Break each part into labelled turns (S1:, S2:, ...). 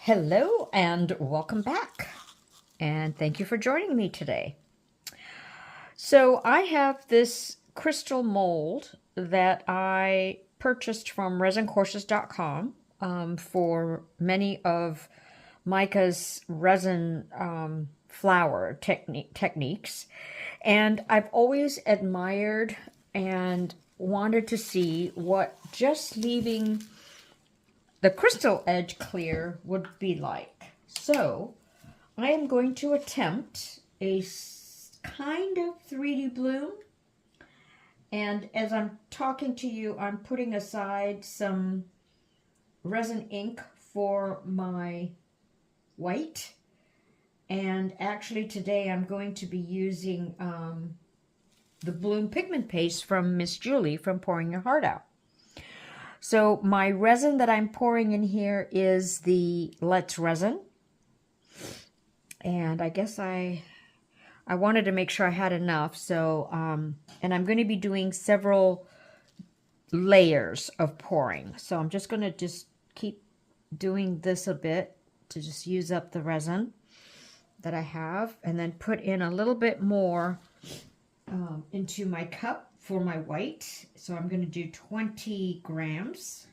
S1: Hello and welcome back, and thank you for joining me today. So I have this crystal mold that I purchased from resincourses.com for many of Micah's resin flower techniques, and I've always admired and wanted to see what just leaving the crystal edge clear would be like. So I am going to attempt a kind of 3D bloom. And as I'm talking to you, I'm putting aside some resin ink for my white. And actually today I'm going to be using the Bloom Pigment paste from Miss Julie from Pouring Your Heart Out. So my resin that I'm pouring in here is the Let's Resin. And I guess I wanted to make sure I had enough. So, and I'm going to be doing several layers of pouring. So I'm just going to keep doing this a bit to just use up the resin that I have. And then put in a little bit more into my cup for my white. So I'm going to do 20 grams.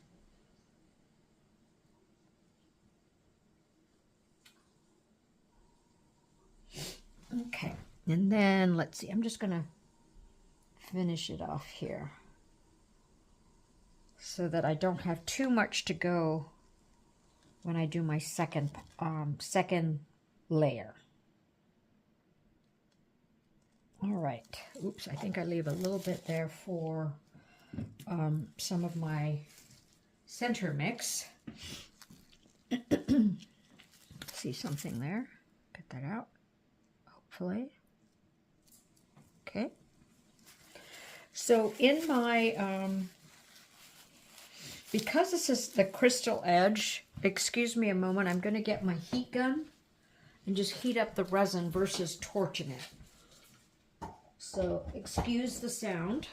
S1: Okay, and then let's see, I'm just going to finish it off here so that I don't have too much to go when I do my second layer. All right. Oops, I think I leave a little bit there for some of my center mix. See something there? Get that out, hopefully. Okay. So in my, because this is the crystal edge, excuse me a moment, I'm going to get my heat gun and just heat up the resin versus torching it. So, excuse the sound.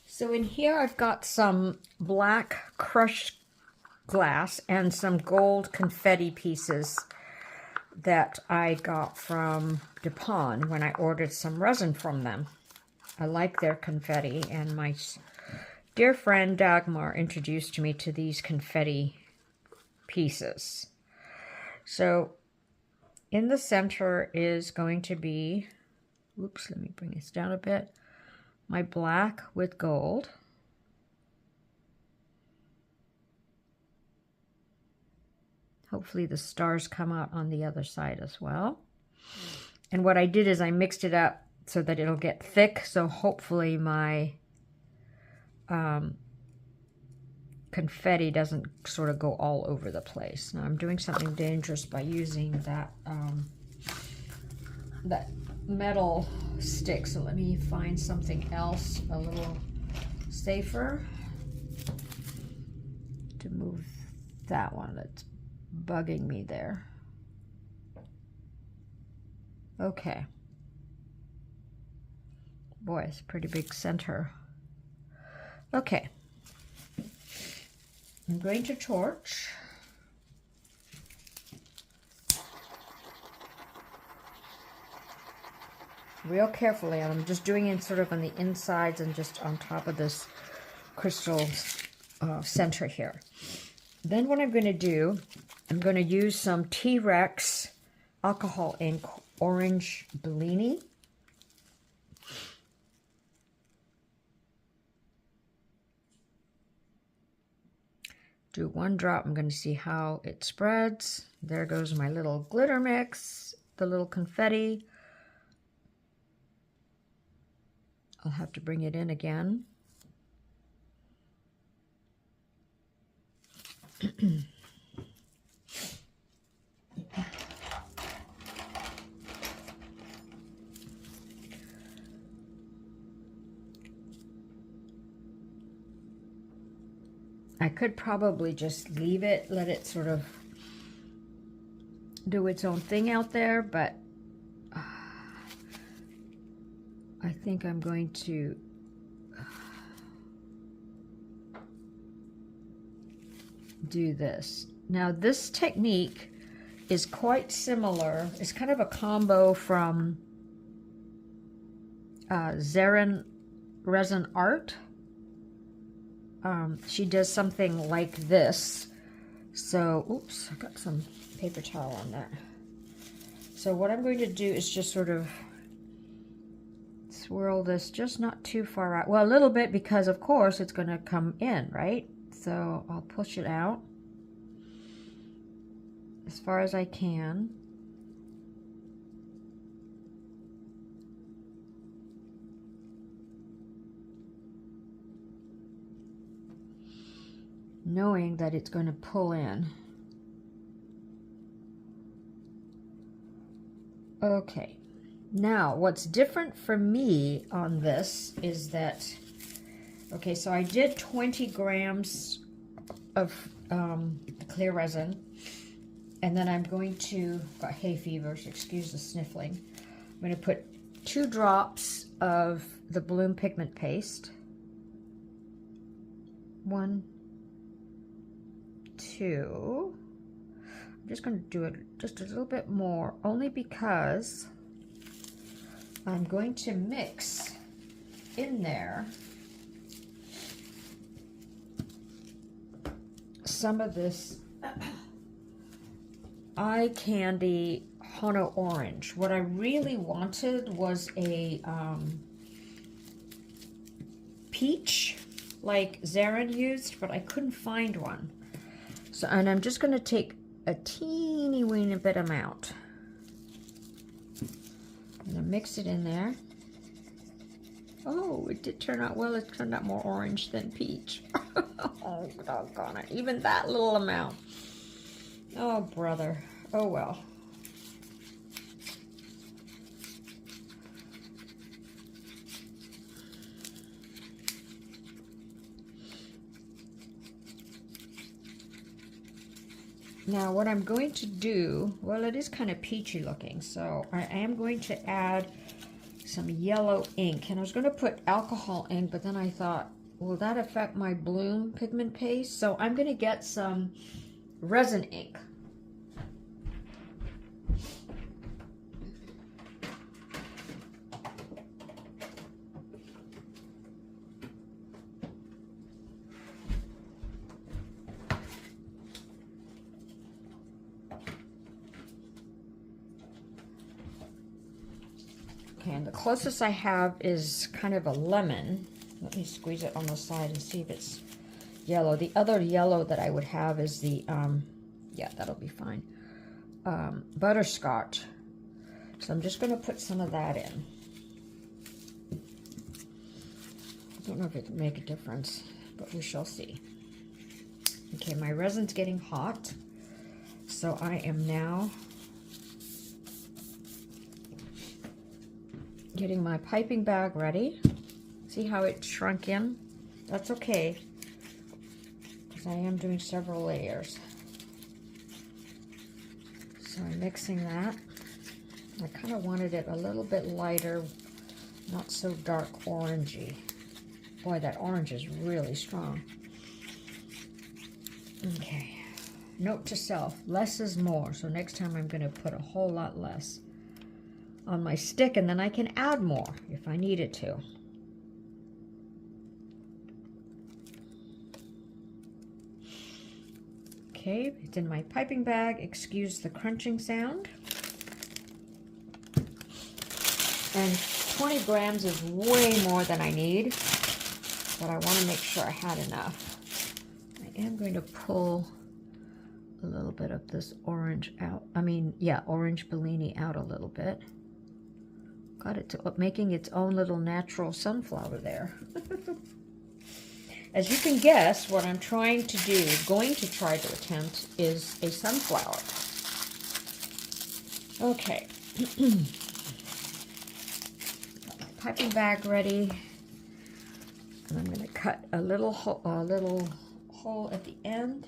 S1: So in here I've got some black crushed glass and some gold confetti pieces that I got from Dupont when I ordered some resin from them. I like their confetti, and my dear friend Dagmar introduced me to these confetti pieces. So in the center is going to be, oops, let me bring this down a bit, my black with gold. Hopefully the stars come out on the other side as well. And what I did is I mixed it up so that it'll get thick. So hopefully my confetti doesn't sort of go all over the place. Now I'm doing something dangerous by using that, that metal stick. So let me find something else a little safer to move that one that's bugging me there. Okay. Boy, it's a pretty big center. Okay. I'm going to torch. Real carefully, and I'm just doing it sort of on the insides and just on top of this crystal center here. Then what I'm going to do, I'm going to use some T-Rex alcohol ink orange Bellini. Do one drop. I'm going to see how it spreads. There goes my little glitter mix, the little confetti. I'll have to bring it in again. I could probably just leave it, let it sort of do its own thing out there, but I think I'm going to do this. Now this technique is quite similar. It's kind of a combo from Resin Art. She does something like this. So, oops, I got some paper towel on that. So what I'm going to do is just sort of swirl this just not too far out. Well, a little bit, because of course it's going to come in, right? So I'll push it out as far as I can. Knowing that it's going to pull in. Okay, now what's different for me on this is that, okay, so I did 20 grams of clear resin, and then I'm going to, got hay fever, so excuse the sniffling. I'm going to put 2 drops of the Bloom pigment paste. 1, 2. I'm just going to do it just a little bit more, only because I'm going to mix in there some of this eye candy Hano orange. What I really wanted was a peach like Zarin used, but I couldn't find one. So, and I'm just going to take a teeny weeny bit amount. I'm going to mix it in there. Oh, it did turn out well. It turned out more orange than peach. Oh, doggone it. Even that little amount. Oh, brother. Oh, well. Now what I'm going to do, well, it is kind of peachy looking, so I am going to add some yellow ink. And I was going to put alcohol ink, but then I thought, will that affect my Bloom pigment paste? So I'm going to get some resin ink. And the closest I have is kind of a lemon. Let me squeeze it on the side and see if it's yellow. The other yellow that I would have is the, yeah, that'll be fine, butterscotch. So I'm just going to put some of that in. I don't know if it can make a difference, but we shall see. Okay, my resin's getting hot, so I am now getting my piping bag ready. See how it shrunk in? That's okay, because I am doing several layers. So I'm mixing that. I kind of wanted it a little bit lighter, not so dark orangey. Boy, that orange is really strong. Okay, note to self, less is more. So next time I'm going to put a whole lot less on my stick, and then I can add more if I needed to. Okay, it's in my piping bag. Excuse the crunching sound. And 20 grams is way more than I need, but I want to make sure I had enough. I am going to pull a little bit of this orange out. I mean, yeah, orange Bellini out a little bit. Got it to making its own little natural sunflower there. As you can guess, what I'm trying to do, going to try to attempt, is a sunflower. Okay. Got my piping bag ready. And I'm going to cut a little hole hole at the end.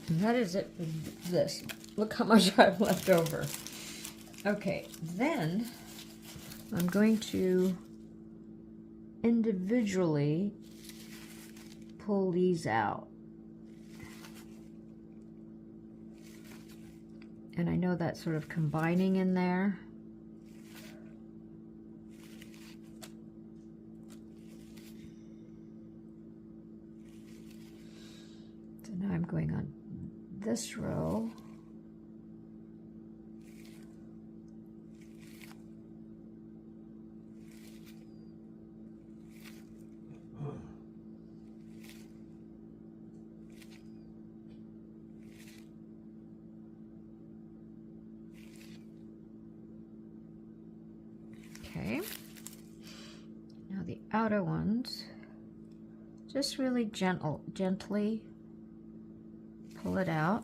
S1: And that is it for this. Look how much I've left over. Okay, then I'm going to individually pull these out. And I know that's sort of combining in there. So now I'm going on this row. Okay, now the outer ones, just really gently pull it out.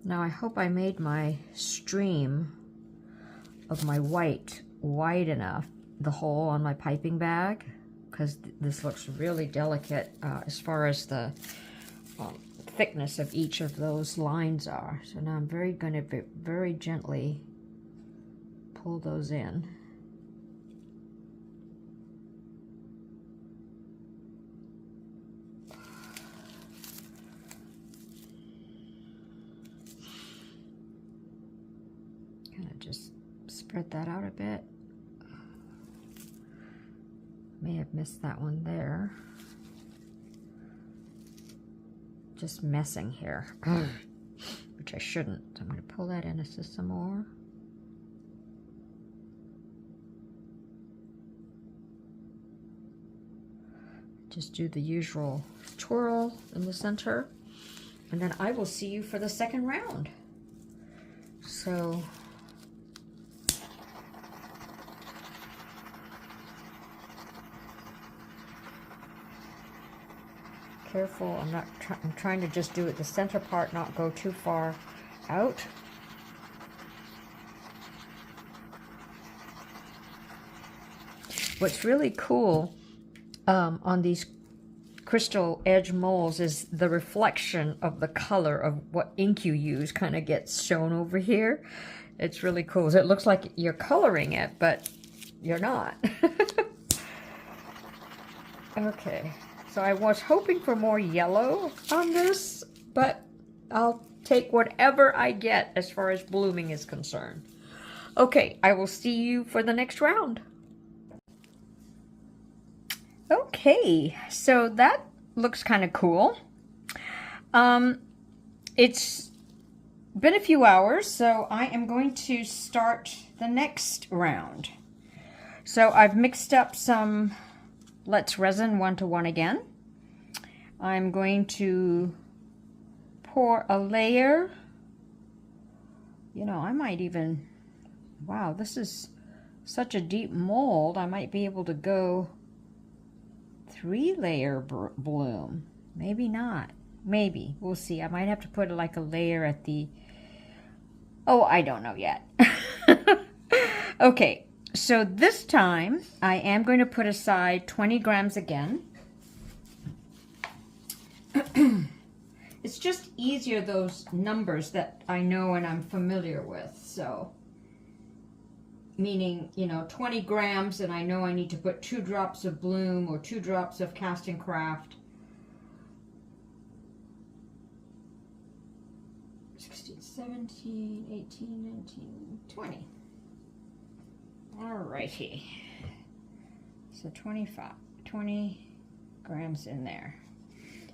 S1: Now I hope I made my stream of my white wide enough, the hole on my piping bag, because this looks really delicate as far as the thickness of each of those lines are. So now I'm going to very gently pull those in. Kind of just spread that out a bit. May have missed that one there. Just messing here, which I shouldn't. So I'm going to pull that in some more. Just do the usual twirl in the center, and then I will see you for the second round. So careful, I'm trying to just do it the center part, not go too far out. What's really cool on these crystal edge molds is the reflection of the color of what ink you use kind of gets shown over here. It's really cool. It looks like you're coloring it, but you're not. Okay. So I was hoping for more yellow on this, but I'll take whatever I get as far as blooming is concerned. Okay, I will see you for the next round. Okay, so that looks kind of cool. It's been a few hours, so I am going to start the next round. So I've mixed up some Let's Resin 1-to-1 again. I'm going to pour a layer. You know, I might even, wow, this is such a deep mold. I might be able to go 3-layer bloom. Maybe not. Maybe. We'll see. I might have to put like a layer at the, oh, I don't know yet. Okay, so this time I am going to put aside 20 grams again. It's just easier, those numbers that I know and I'm familiar with. So, meaning, you know, 20 grams, and I know I need to put 2 drops of Bloom or 2 drops of Cast and Craft. 16, 17, 18, 19, 20. Alrighty. So 20 grams in there.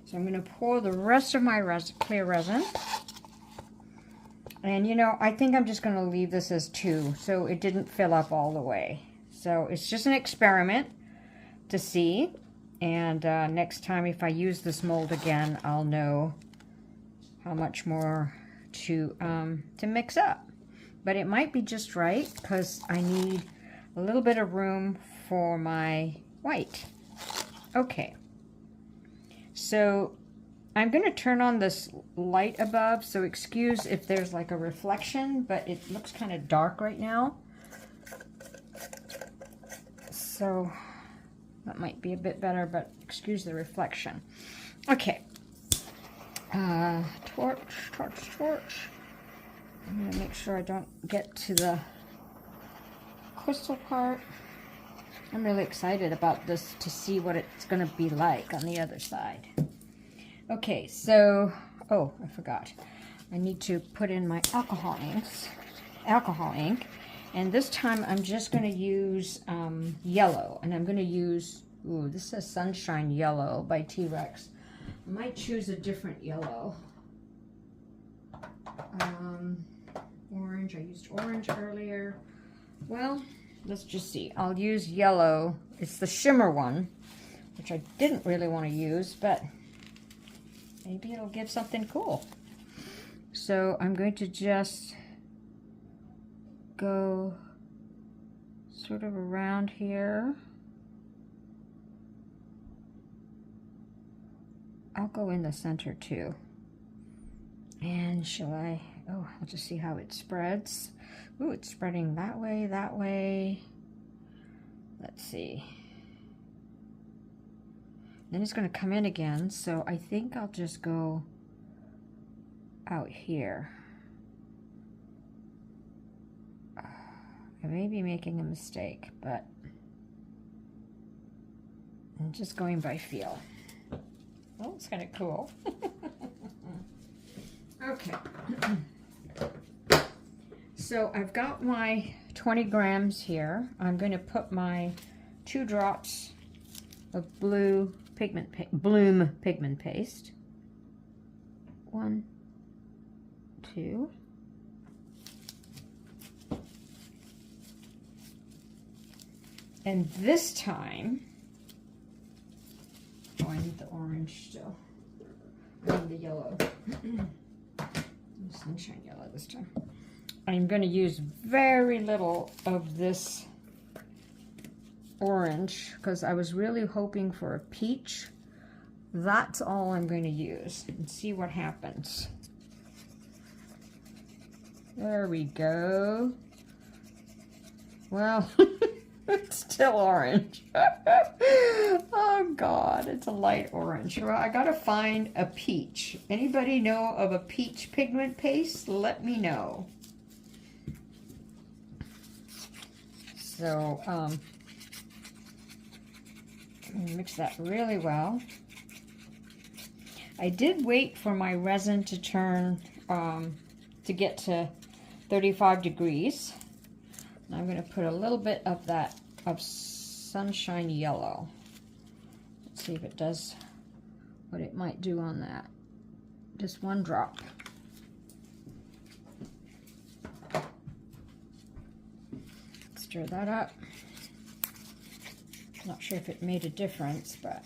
S1: So I'm going to pour the rest of my clear resin. And you know, I think I'm just going to leave this as 2, so it didn't fill up all the way. So it's just an experiment to see. And next time if I use this mold again, I'll know how much more to mix up. But it might be just right because I need a little bit of room for my white. Okay. So I'm going to turn on this light above, so excuse if there's like a reflection, but it looks kind of dark right now. So that might be a bit better, but excuse the reflection. Okay. Torch. I'm going to make sure I don't get to the crystal part. I'm really excited about this to see what it's going to be like on the other side. Okay, so, oh, I forgot. I need to put in my alcohol ink. And this time I'm just going to use yellow. And I'm going to use, ooh, this says Sunshine Yellow by T-Rex. I might choose a different yellow. Orange, I used orange earlier. Well, let's just see. I'll use yellow. It's the shimmer one, which I didn't really want to use, but maybe it'll give something cool. So I'm going to just go sort of around here. I'll go in the center too. And shall I? Oh, I'll just see how it spreads. Ooh, it's spreading that way, that way. Let's see. Then it's going to come in again, so I think I'll just go out here. I may be making a mistake, but I'm just going by feel. Oh, it's kind of cool. Okay. So I've got my 20 grams here. I'm going to put my 2 drops of Bloom pigment paste. 1, 2. And this time, oh, I need the orange still. I need the yellow. Sunshine Yellow this time. I'm going to use very little of this orange because I was really hoping for a peach. That's all I'm going to use and see what happens. There we go. Well, it's still orange. Oh God, it's a light orange. Well, I gotta find a peach. Anybody know of a peach pigment paste? Let me know. So, mix that really well. I did wait for my resin to turn, to get to 35 degrees. I'm going to put a little bit of that, of Sunshine Yellow. Let's see if it does what it might do on that. Just 1 drop. Stir that up. Not sure if it made a difference, but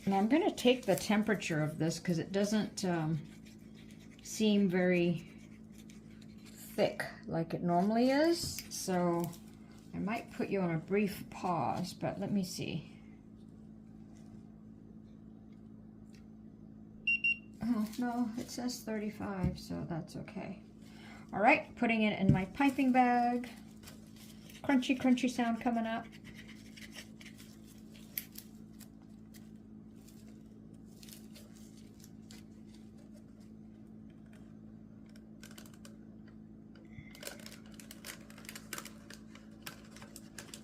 S1: and I'm going to take the temperature of this because it doesn't seem very thick like it normally is. So I might put you on a brief pause, but let me see. Oh, no, it says 35, so that's okay. All right, putting it in my piping bag. Crunchy, crunchy sound coming up.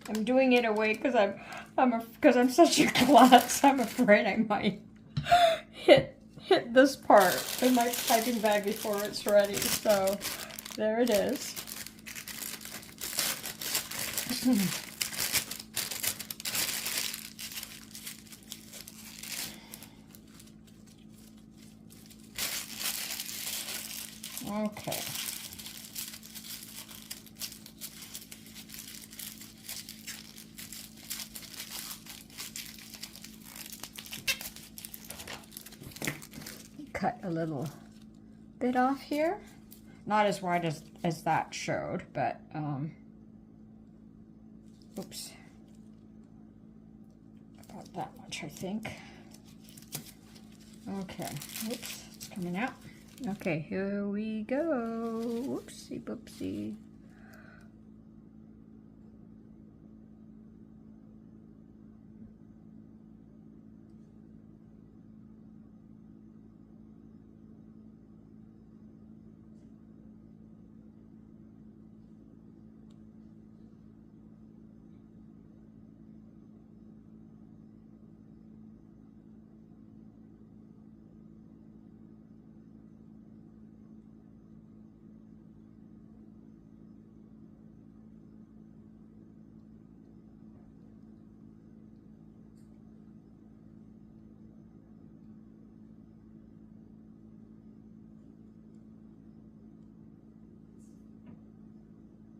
S1: I'm doing it away because I'm such a klutz. I'm afraid I might hit this part in my piping bag before it's ready. So there it is. Okay. Cut a little bit off here. Not as wide as that showed, but oops. About that much, I think. Okay. Oops, it's coming out. Okay, here we go. Whoopsie boopsie.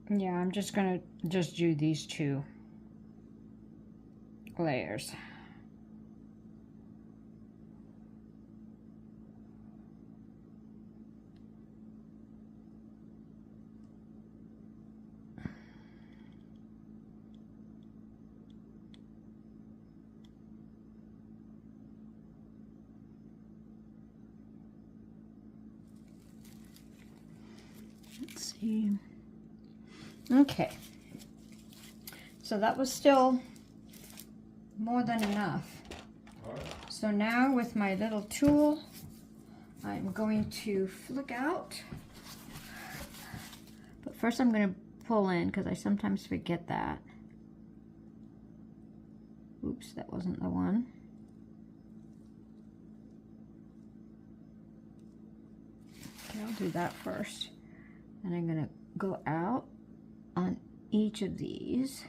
S1: Yeah, I'm just gonna do these two layers. Let's see. Okay. So that was still more than enough. So now with my little tool, I'm going to flick out. But first I'm going to pull in because I sometimes forget that. Oops, that wasn't the one. Okay, I'll do that first. And I'm going to go out on each of these.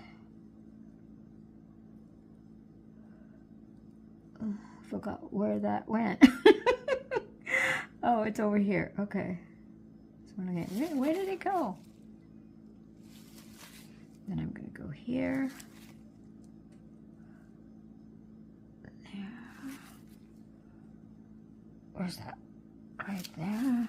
S1: Oh, forgot where that went. Oh, it's over here. Okay. So where did it go? Then I'm going to go here. There. Where's that? Right there.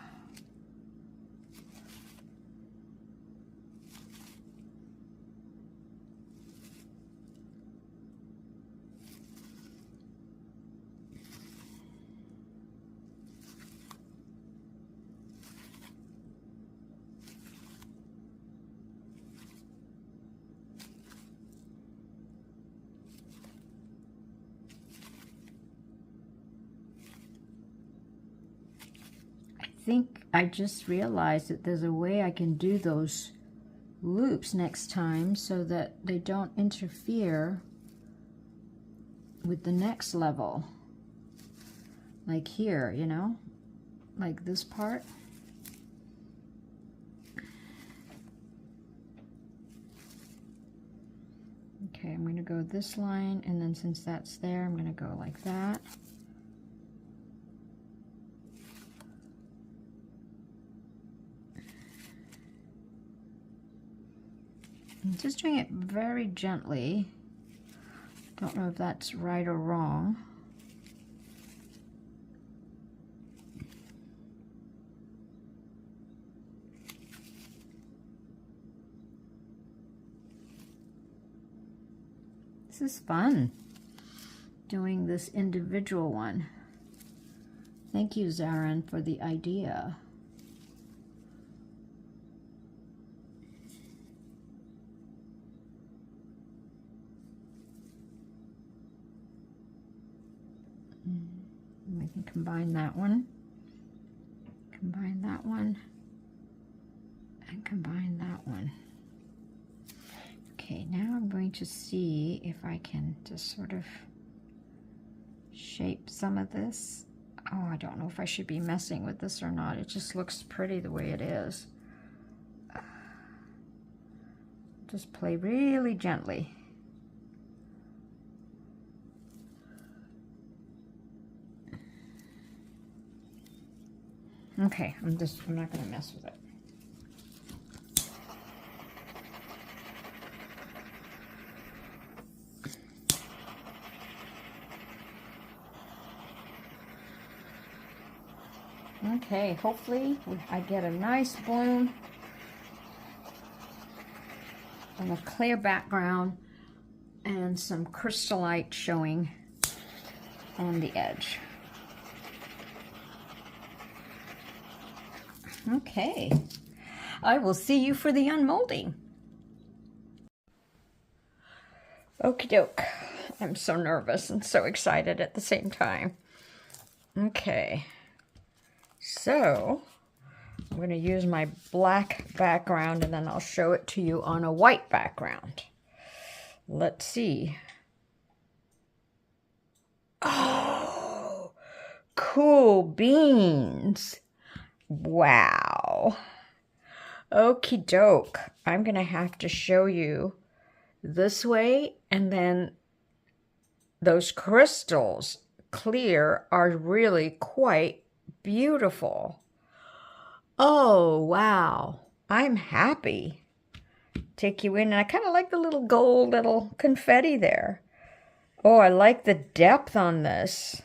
S1: I just realized that there's a way I can do those loops next time so that they don't interfere with the next level. Like here, you know, like this part. Okay, I'm going to go this line, and then since that's there, I'm going to go like that. I'm just doing it very gently. Don't know if that's right or wrong. This is fun, doing this individual one. Thank you, Zarin, for the idea. We can combine that one, and combine that one. Okay, now I'm going to see if I can just sort of shape some of this. Oh, I don't know if I should be messing with this or not. It just looks pretty the way it is. Just play really gently. Okay, I'm not going to mess with it. Okay, hopefully I get a nice bloom on a clear background and some crystallite showing on the edge. Okay, I will see you for the unmolding. Okie doke. I'm so nervous and so excited at the same time. Okay, so I'm going to use my black background and then I'll show it to you on a white background. Let's see. Oh, cool beans. Wow. Okie doke. I'm going to have to show you this way, and then those crystals clear are really quite beautiful. Oh, wow. I'm happy. Take you in, and I kind of like the little gold little confetti there. Oh, I like the depth on this.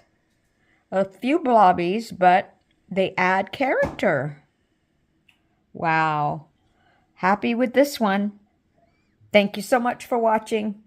S1: A few blobbies, but they add character. Wow. Happy with this one. Thank you so much for watching.